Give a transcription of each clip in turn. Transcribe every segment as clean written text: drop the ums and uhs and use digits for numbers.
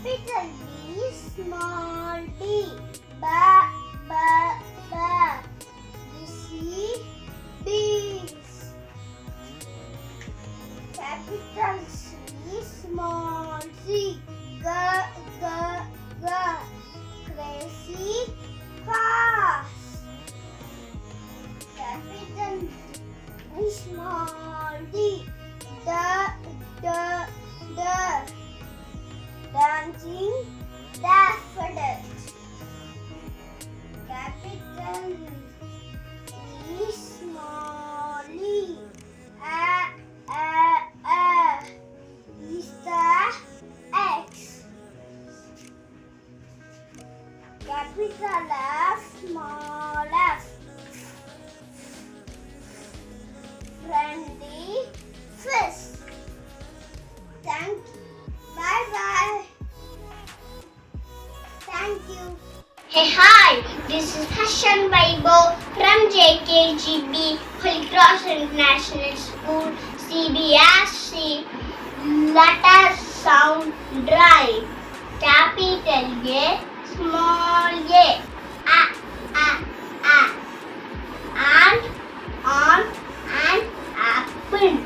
Capital B, small d. Ba, ba, ba. C, bees. Capital C, small c. G, g, g. Crazy cars. Capital D, small d. D, d, d. Dancing daffodils. Capital E, small e. A, is the X. Capital F, small f. Friendly fish. Thank you. Bye bye. Thank you. Hey, hi, this is Hashan Vaibo from JKGB Holy Cross International School, CBSC. Let us sound right. Capital A, small a. A. And, on, and apple.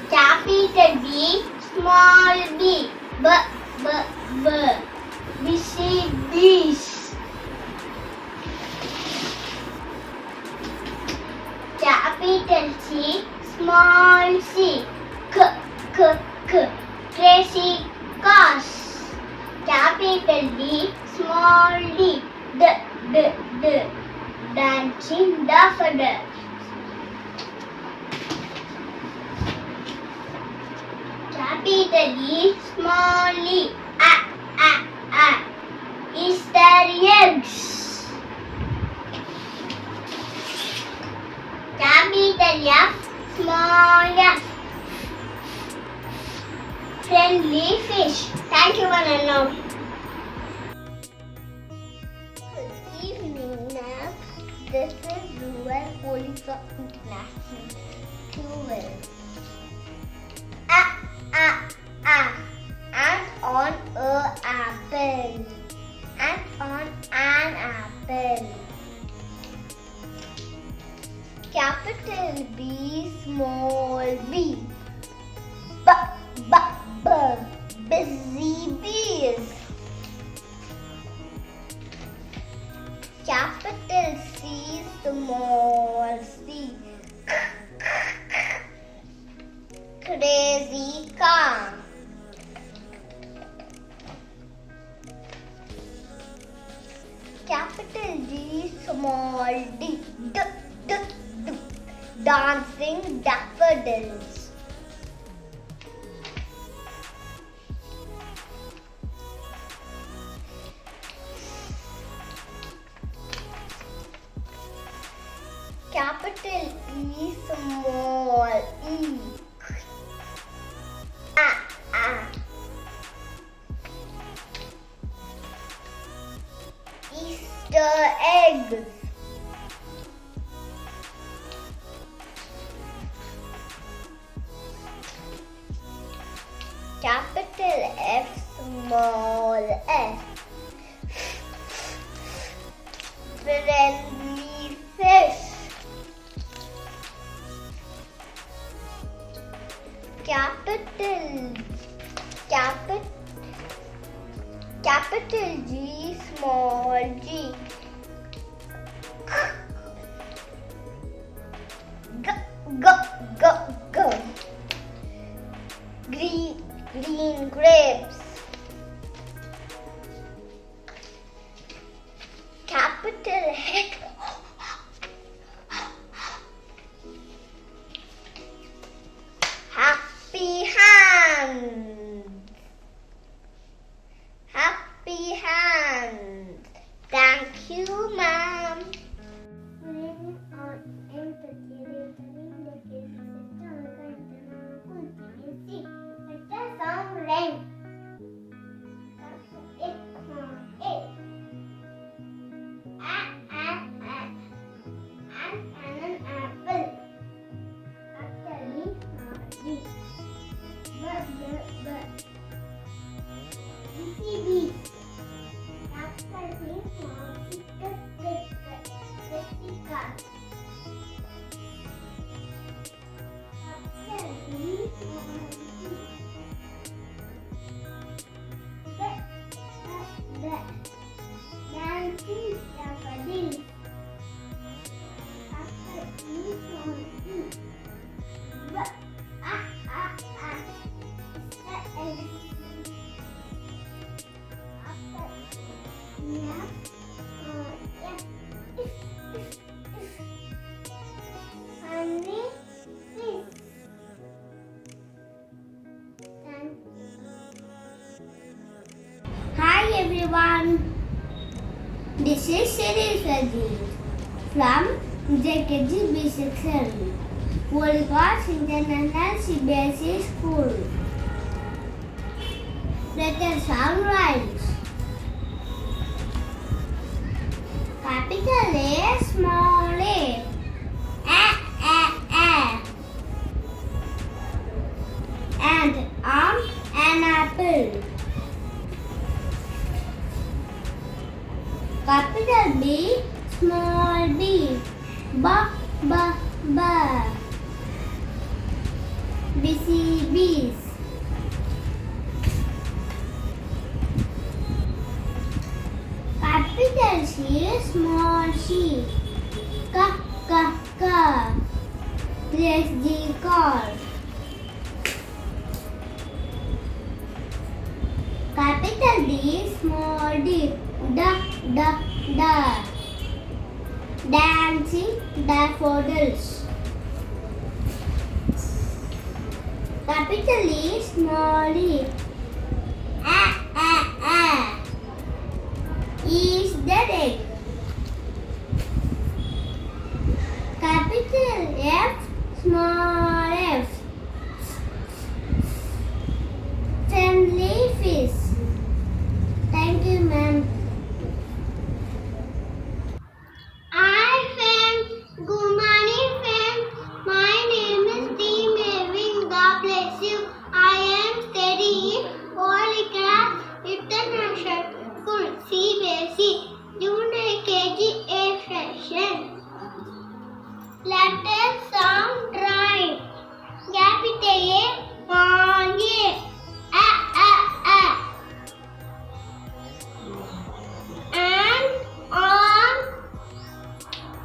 Capital B, small b. B. We see bees. Capital C, small c. K. Crazy cars. Capital D, small d. D. Dancing daffodils. Capital E, small e. A. Easter eggs. Capital F, small f. Friendly fish. Thank you, one and all. Good evening, ma'am. This is Rural Holy Cross International School. A. And on a apple. And on an apple. Capital B, small b. Busy bees. Capital C, small c. Crazy car. Capital D, small d. Dancing daffodils. Capital E, small e. A. Easter eggs. Capital F, small f. Friendly fish. Dancing daffodils. After each one eat. Hi everyone, this is Series from JKGB section, World-Class International CBSE School. Let us sound rhymes. Capital A, small a. And an apple. Capital B, small b. B. Busy bees. Capital C, small c. K. Let's G call. Capital D, small d. D. Dancing daffodils. Capital E, small e. Is the egg. Capital F, small f. Friendly fish. Thank you, ma'am. Hi, friends. Good morning, friends. My name is D. Mavin. God bless you. I am studying Holy Class International School, CBSE, Junior KG A session. Let us sound right. Capital A, small a.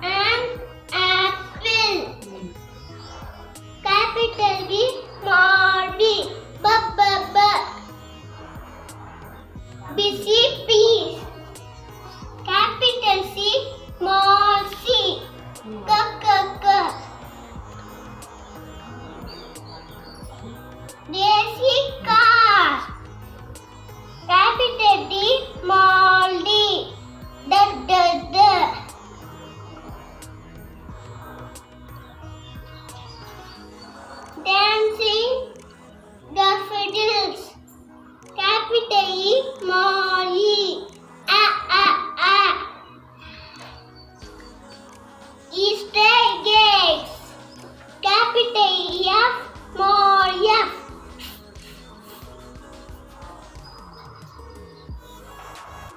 An apple. Capital B, small b. Busy bees. Capital C, small c. K. Daisy car. Capital D, small d. D. Dancing daffodils. Capital E, small e. Easter eggs. Capital F, small f.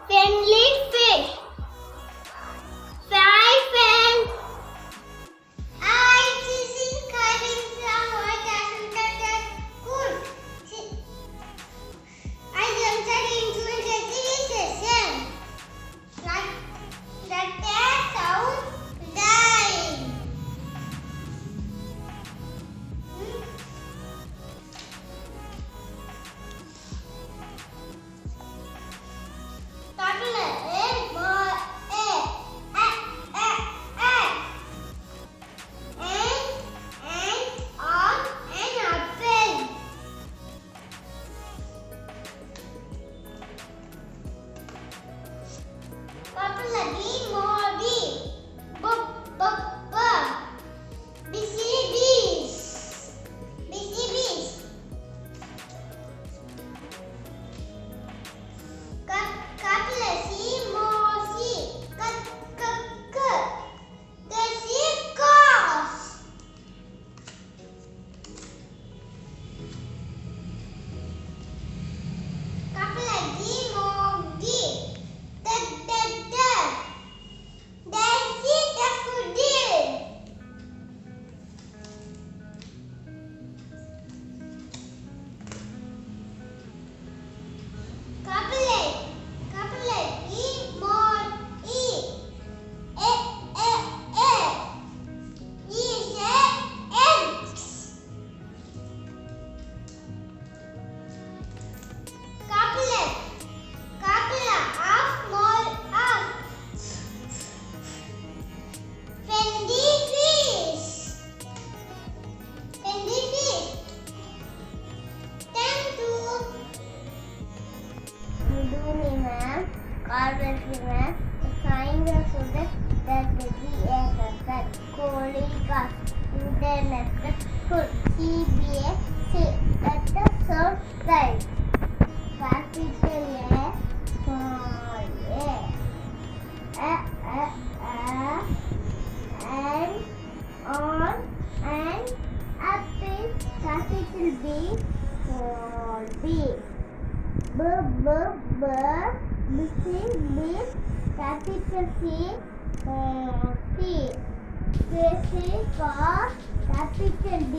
Friendly fish. 5 friends. This is coming from our International School. I am studying into the session. The cat sound dying. class. International school. CBSC. Letter surprise. Capital A. Small a. And on and apple. Capital B. Small b. B. B. Capital C. Small c. Car. Capital D.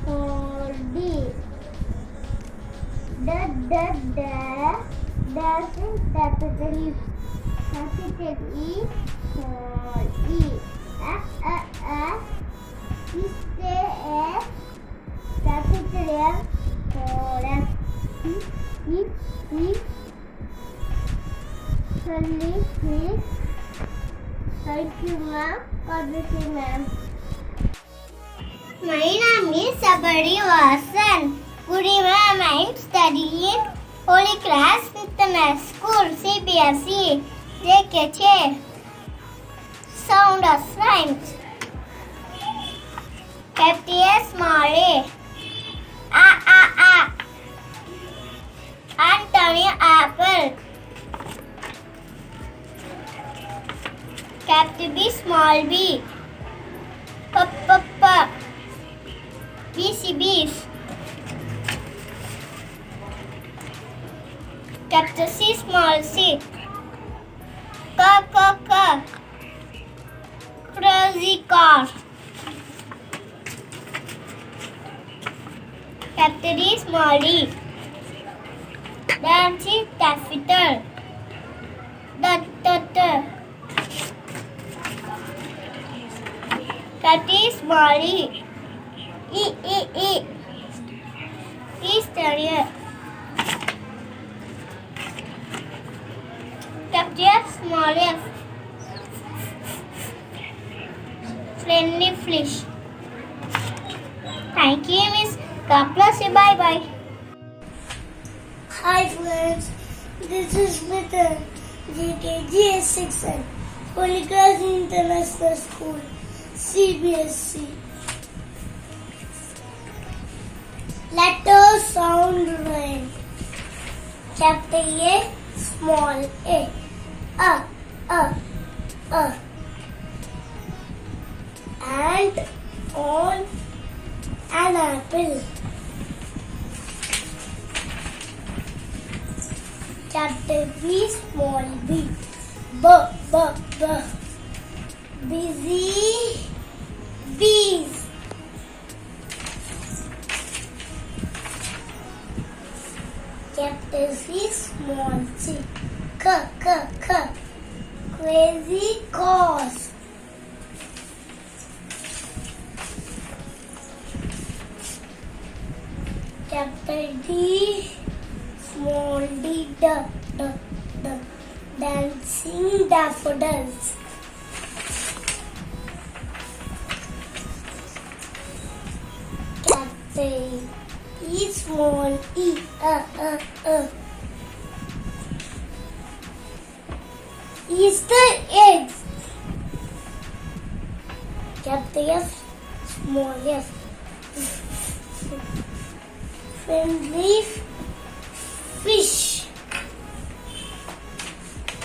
Small d. Dash in capital E. Capital E. Small e. Is a. Capital F. Small f. Please. Thank you, ma'am. God bless you, ma'am. My name is Sabari Vasan. Good evening, I am studying Holy Class International School, CBSE. JKC. Sound of rhymes. Capital small a. A. Antonio apple. Capital B small b. P. BC beef. Capital C small c. K. Crazy car. Capital D small d. Dancing capital. T. Capital small e. E. Easter. Capital small f. Friendly fish. Thank you, Miss. God bless you. Bye bye. Hi friends, this is Mithun, GKGS section, Holy Cross International School, CBSC. Letter sound rhyme. Capital A, small a. And on an apple. Capital B, small b. Busy bees. Capital C, small c. Crazy cause. Capital D, small d. Dancing daffodils. Capital E, small e. Easter eggs. Capital F, small f. Friendly fish.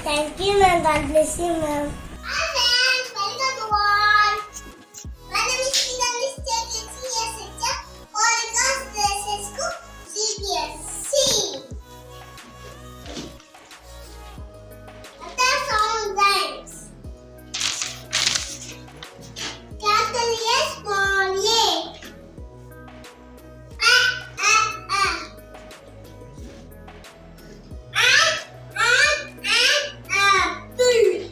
Thank you, ma'am. God bless you, ma'am. Hi friends, welcome to all. My name is Miss JKC Holy Cross School, CBSC. Letter sound rhymes. Capital A, small a. Apple.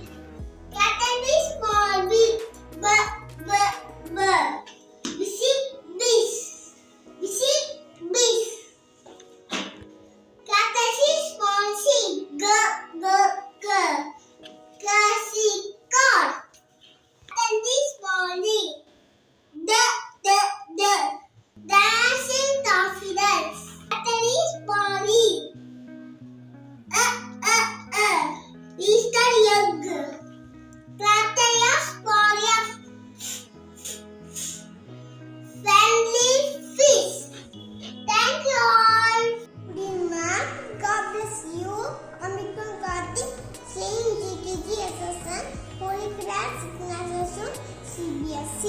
C.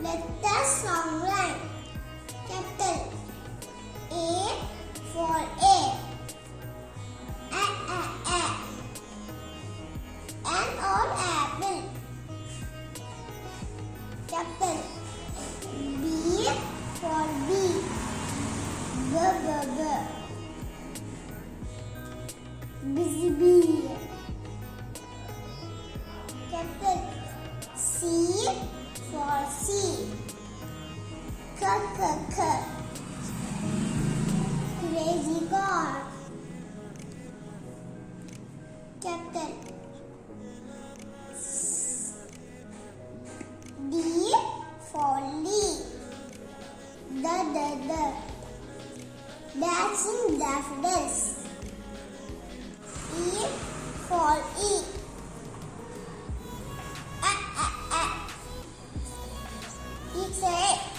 Let the song rhyme. Capital A for A. A, A, A. An or apple. Capital B for B. B, B, B. Busy bee. Capital C for C. K, K, K. Crazy car. Capital D for Lee. The. Dancing daffodils. E for E. A, A, A. X.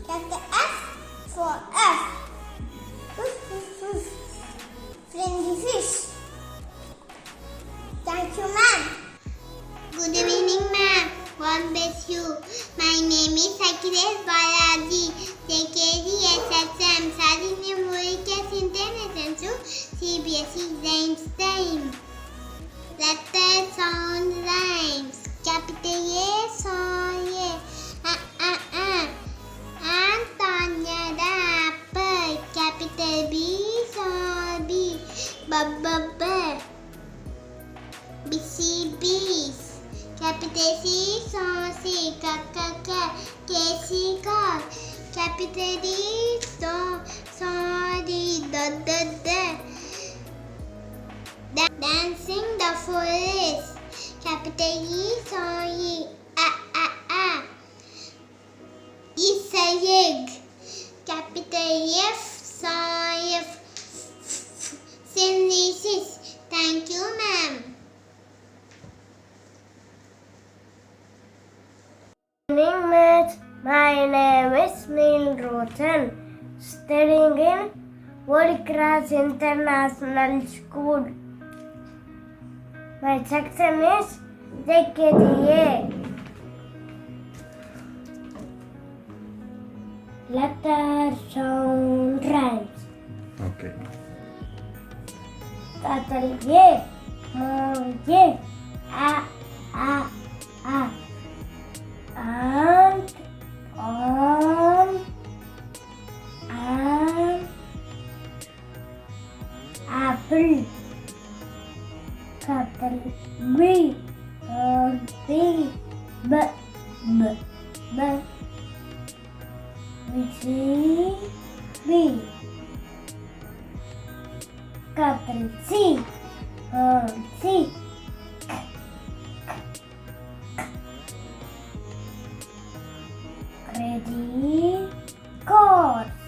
Capital F for F. Friendly fish. Thank you, ma'am. Good evening, ma'am. God bless you. My name is Akhilesh Balaji. JKG SSM. Sarine Murikas International CBSE Rhymes Time. Letter sound rhymes. Capital A, song A. Antonia the apple. Capital B, song B. B. Busy bees. Capital C, song C. K, Casey car. Capital D, song D. D. Dancing the forest. Capital E, song E. A. Is a egg. Capital F, song F. Synthesis. Thank you, ma'am. Evening, maths. My name is Neil Rosen, studying in Holy Cross International School. My section is JKGA. Letter sound rhymes. Okay. Capital A, small A. A. Ant, on, and apple. Capital B, B, B. Busy bee. Capital C, C. Crazy course.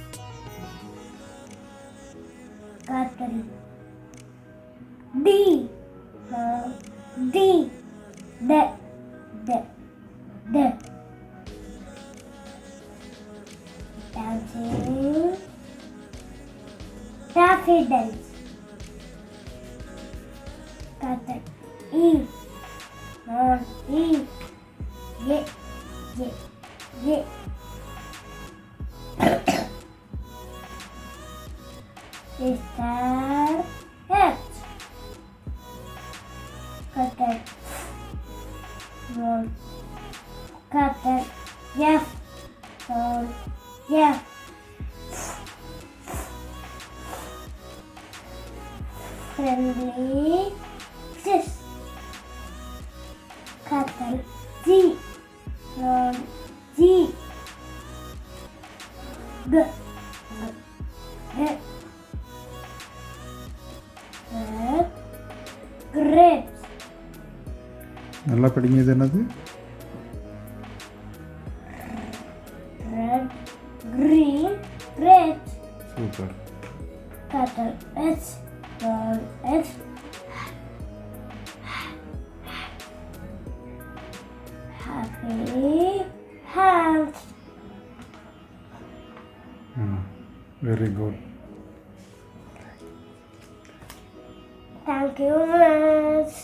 Capital D, D. Dancing daffodils. Capital E, small E. Yeah. Star H. Capital small. Capital F, small F. Friendly fish. Capital G, small G. Grapes. நல்லா படிங்க. இது என்னது? Red, green, grapes. Super. Capital H, small h. Happy hands. Very good. Thank you, miss.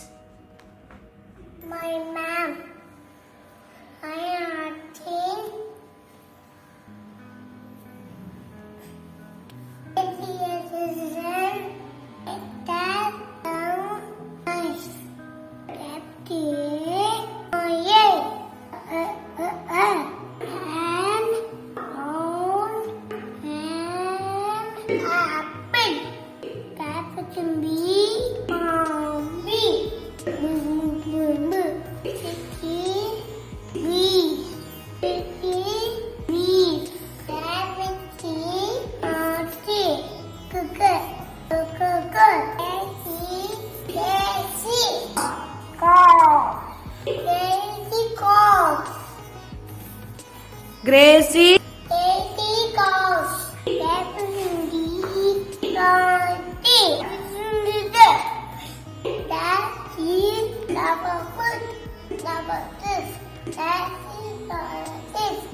Apple. Capital B. B. Gracie. That is